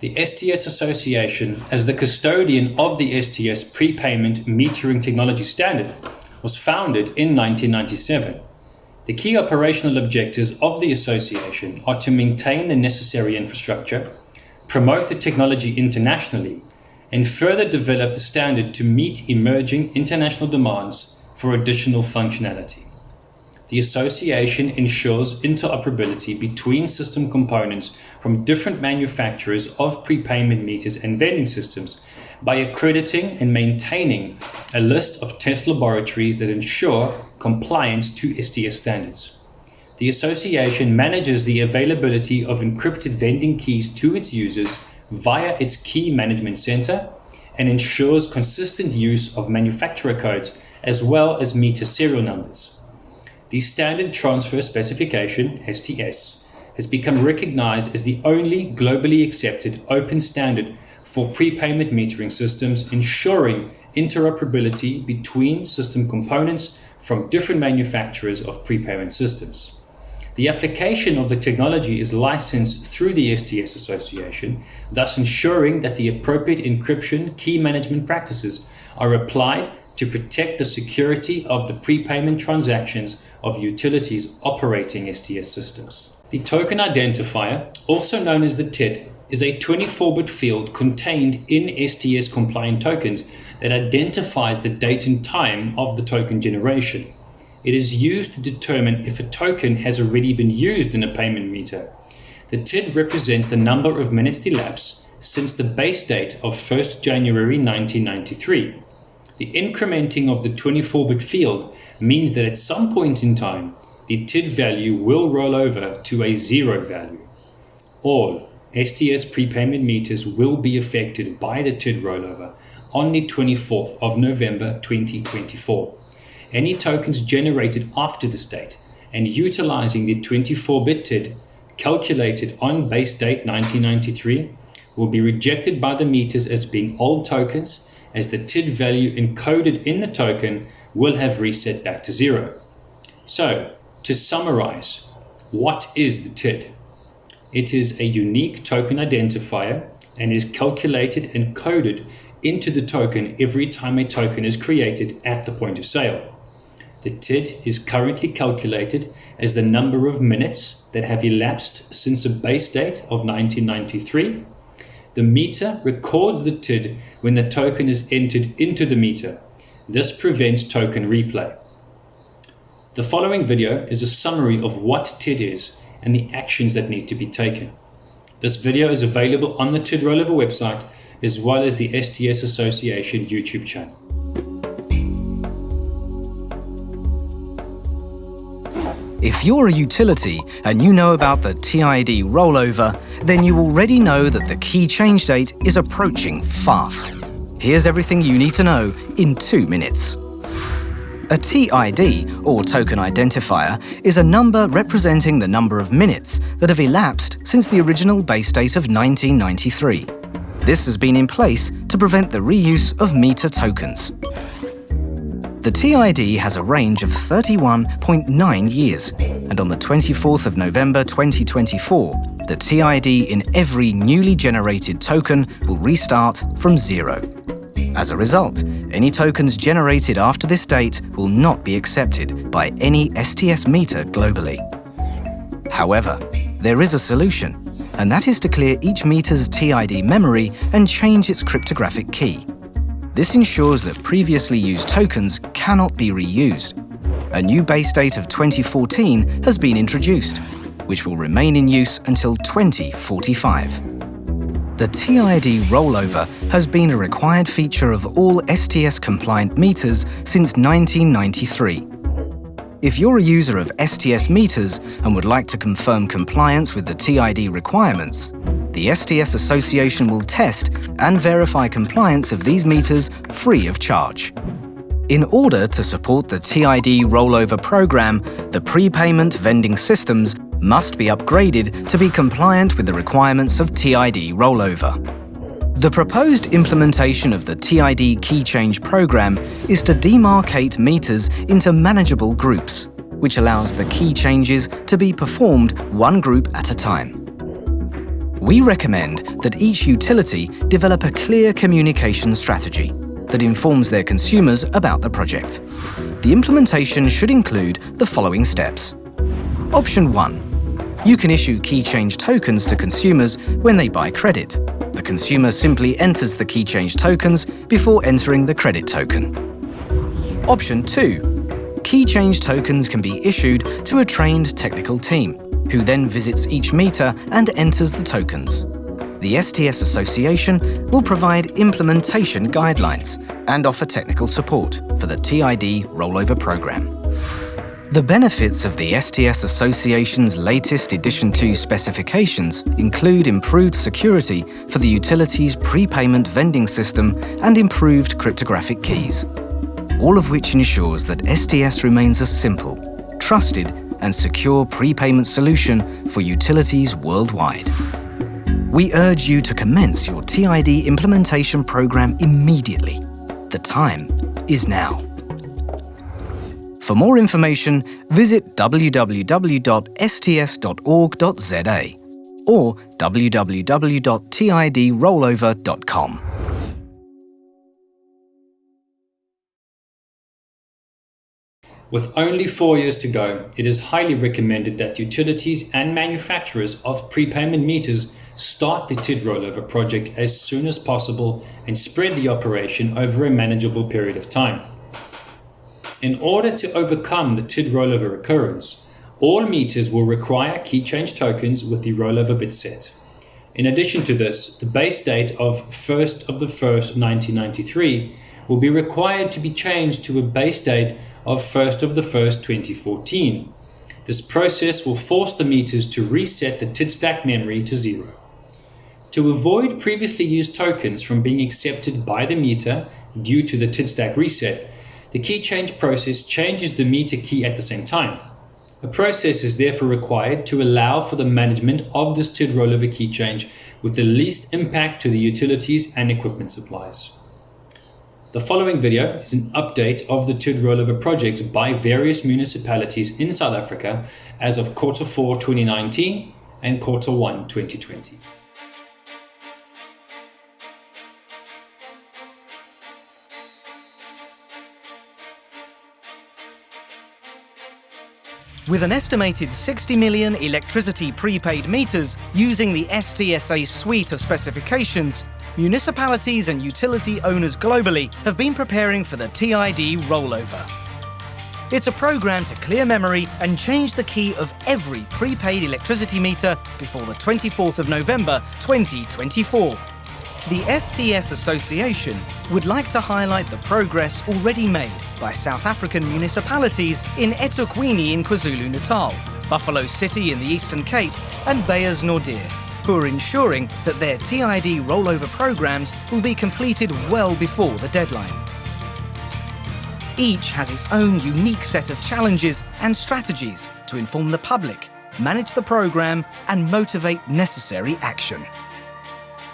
The STS Association, as the custodian of the STS prepayment metering technology standard, was founded in 1997. The key operational objectives of the association are to maintain the necessary infrastructure, promote the technology internationally, and further develop the standard to meet emerging international demands for additional functionality. The association ensures interoperability between system components from different manufacturers of prepayment meters and vending systems by accrediting and maintaining a list of test laboratories that ensure compliance to STS standards. The association manages the availability of encrypted vending keys to its users via its key management center and ensures consistent use of manufacturer codes as well as meter serial numbers. The Standard Transfer Specification, STS, has become recognized as the only globally accepted open standard for prepayment metering systems, ensuring interoperability between system components from different manufacturers of prepayment systems. The application of the technology is licensed through the STS Association, thus ensuring that the appropriate encryption key management practices are applied to protect the security of the prepayment transactions of utilities operating STS systems. The token identifier, also known as the TID, is a 24-bit field contained in STS-compliant tokens that identifies the date and time of the token generation. It is used to determine if a token has already been used in a payment meter. The TID represents the number of minutes elapsed since the base date of 1st January 1993. The incrementing of the 24-bit field means that at some point in time, the TID value will roll over to a 0 value. All STS prepayment meters will be affected by the TID rollover on the 24th of November 2024. Any tokens generated after this date and utilizing the 24-bit TID calculated on base date 1993 will be rejected by the meters as being old tokens, as the TID value encoded in the token will have reset back to 0. So, to summarize, what is the TID? It is a unique token identifier and is calculated and coded into the token every time a token is created at the point of sale. The TID is currently calculated as the number of minutes that have elapsed since a base date of 1993. The meter records the TID when the token is entered into the meter. This prevents token replay. The following video is a summary of what TID is and the actions that need to be taken. This video is available on the TID rollover website as well as the STS Association YouTube channel. If you're a utility and you know about the TID rollover, then you already know that the key change date is approaching fast. Here's everything you need to know in 2 minutes. A TID, or token identifier, is a number representing the number of minutes that have elapsed since the original base date of 1993. This has been in place to prevent the reuse of meter tokens. The TID has a range of 31.9 years, and on the 24th of November 2024, the TID in every newly generated token will restart from 0. As a result, any tokens generated after this date will not be accepted by any STS meter globally. However, there is a solution, and that is to clear each meter's TID memory and change its cryptographic key. This ensures that previously used tokens cannot be reused. A new base date of 2014 has been introduced, which will remain in use until 2045. The TID rollover has been a required feature of all STS-compliant meters since 1993. If you're a user of STS meters and would like to confirm compliance with the TID requirements, the STS Association will test and verify compliance of these meters free of charge. In order to support the TID rollover program, the prepayment vending systems must be upgraded to be compliant with the requirements of TID rollover. The proposed implementation of the TID key change program is to demarcate meters into manageable groups, which allows the key changes to be performed one group at a time. We recommend that each utility develop a clear communication strategy that informs their consumers about the project. The implementation should include the following steps. Option 1. You can issue key change tokens to consumers when they buy credit. The consumer simply enters the key change tokens before entering the credit token. Option 2. Key change tokens can be issued to a trained technical team, who then visits each meter and enters the tokens. The STS Association will provide implementation guidelines and offer technical support for the TID rollover program. The benefits of the STS Association's latest Edition 2 specifications include improved security for the utility's prepayment vending system and improved cryptographic keys, all of which ensures that STS remains a simple, trusted and secure prepayment solution for utilities worldwide. We urge you to commence your TID implementation program immediately. The time is now. For more information, visit www.sts.org.za or www.tidrollover.com. With only 4 years to go, it is highly recommended that utilities and manufacturers of prepayment meters start the TID rollover project as soon as possible and spread the operation over a manageable period of time. In order to overcome the TID rollover occurrence, all meters will require key change tokens with the rollover bit set. In addition to this, the base date of 1st of the 1st, 1993 will be required to be changed to a base date of 1st of the 1st, 2014. This process will force the meters to reset the TID stack memory to 0. To avoid previously used tokens from being accepted by the meter due to the TID stack reset, the key change process changes the meter key at the same time. A process is therefore required to allow for the management of this TID rollover key change with the least impact to the utilities and equipment suppliers. The following video is an update of the TID rollover projects by various municipalities in South Africa as of Q4 2019 and Q1 2020. With an estimated 60 million electricity prepaid meters using the STSA suite of specifications, municipalities and utility owners globally have been preparing for the TID rollover. It's a program to clear memory and change the key of every prepaid electricity meter before the 24th of November 2024. The STS Association would like to highlight the progress already made by South African municipalities in eThekwini in KwaZulu-Natal, Buffalo City in the Eastern Cape and Beyers-Naudé, who are ensuring that their TID rollover programs will be completed well before the deadline. Each has its own unique set of challenges and strategies to inform the public, manage the program and motivate necessary action.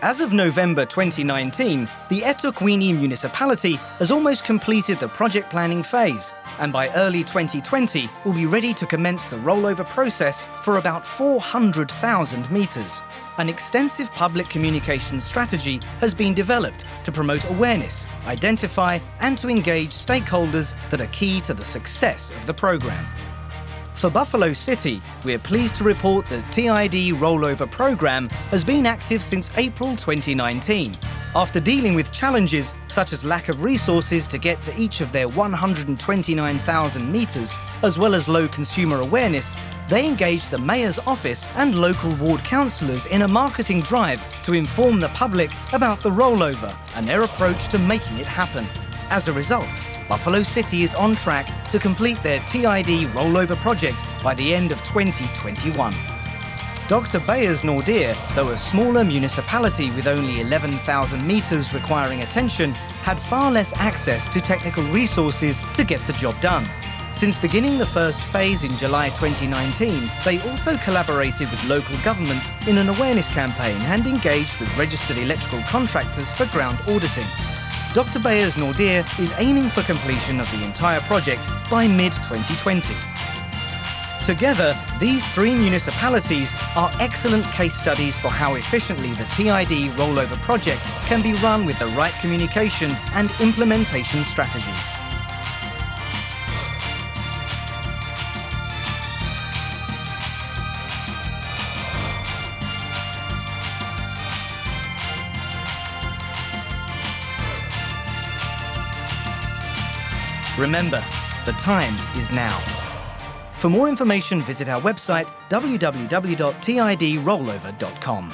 As of November 2019, the eThekwini municipality has almost completed the project planning phase, and by early 2020 will be ready to commence the rollover process for about 400,000 meters. An extensive public communication strategy has been developed to promote awareness, identify and to engage stakeholders that are key to the success of the program. For Buffalo City, we are pleased to report the TID rollover program has been active since April 2019. After dealing with challenges such as lack of resources to get to each of their 129,000 meters, as well as low consumer awareness, they engaged the Mayor's Office and local ward councillors in a marketing drive to inform the public about the rollover and their approach to making it happen. As a result, Buffalo City is on track to complete their TID rollover project by the end of 2021. Dr. Beyers-Naudé, though a smaller municipality with only 11,000 meters requiring attention, had far less access to technical resources to get the job done. Since beginning the first phase in July 2019, they also collaborated with local government in an awareness campaign and engaged with registered electrical contractors for ground auditing. Dr. Beyers-Naudé is aiming for completion of the entire project by mid-2020. Together, these three municipalities are excellent case studies for how efficiently the TID rollover project can be run with the right communication and implementation strategies. Remember, the time is now. For more information, visit our website www.tidrollover.com.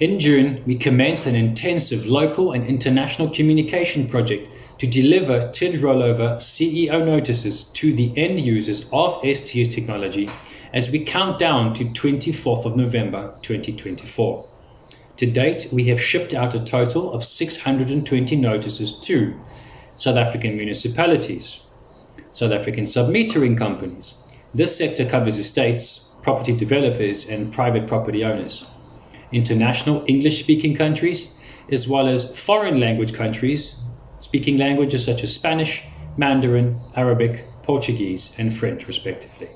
In June, we commenced an intensive local and international communication project to deliver TID rollover CEO notices to the end users of STS technology as we count down to 24th of November 2024. To date, we have shipped out a total of 620 notices to South African municipalities, South African sub-metering companies. This sector covers estates, property developers, and private property owners. International English-speaking countries, as well as foreign language countries, speaking languages such as Spanish, Mandarin, Arabic, Portuguese, and French, respectively.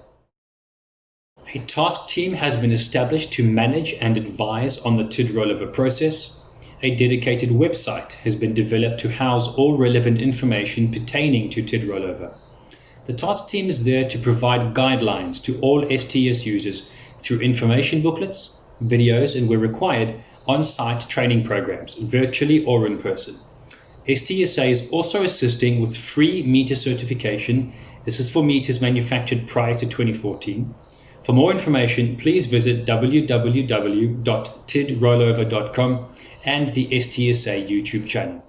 A task team has been established to manage and advise on the TID rollover process. A dedicated website has been developed to house all relevant information pertaining to TID rollover. The task team is there to provide guidelines to all STS users through information booklets, videos, and where required, on-site training programs, virtually or in person. STSA is also assisting with free meter certification. This is for meters manufactured prior to 2014. For more information, please visit www.tidrollover.com and the STSA YouTube channel.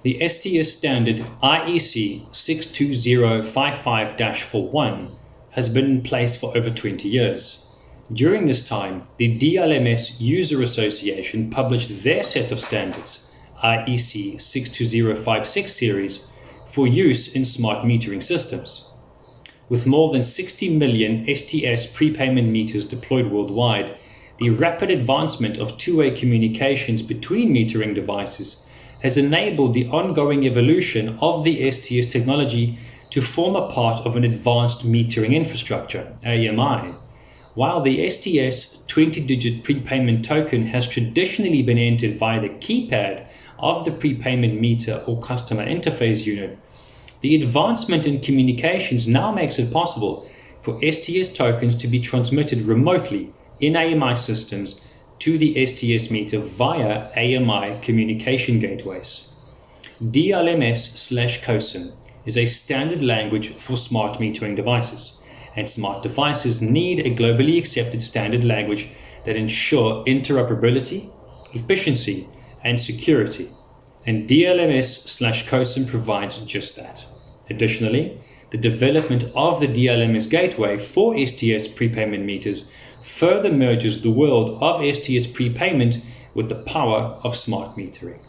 The STS standard IEC 62055-41 has been in place for over 20 years. During this time, the DLMS User Association published their set of standards, IEC 62056 series, for use in smart metering systems. With more than 60 million STS prepayment meters deployed worldwide, the rapid advancement of two-way communications between metering devices has enabled the ongoing evolution of the STS technology to form a part of an advanced metering infrastructure, AMI. While the STS 20-digit prepayment token has traditionally been entered via the keypad of the prepayment meter or customer interface unit, the advancement in communications now makes it possible for STS tokens to be transmitted remotely in AMI systems to the STS meter via AMI communication gateways. DLMS/COSIM is a standard language for smart metering devices, and smart devices need a globally accepted standard language that ensure interoperability, efficiency, and security. And DLMS/COSIM provides just that. Additionally, the development of the DLMS gateway for STS prepayment meters further merges the world of STS prepayment with the power of smart metering.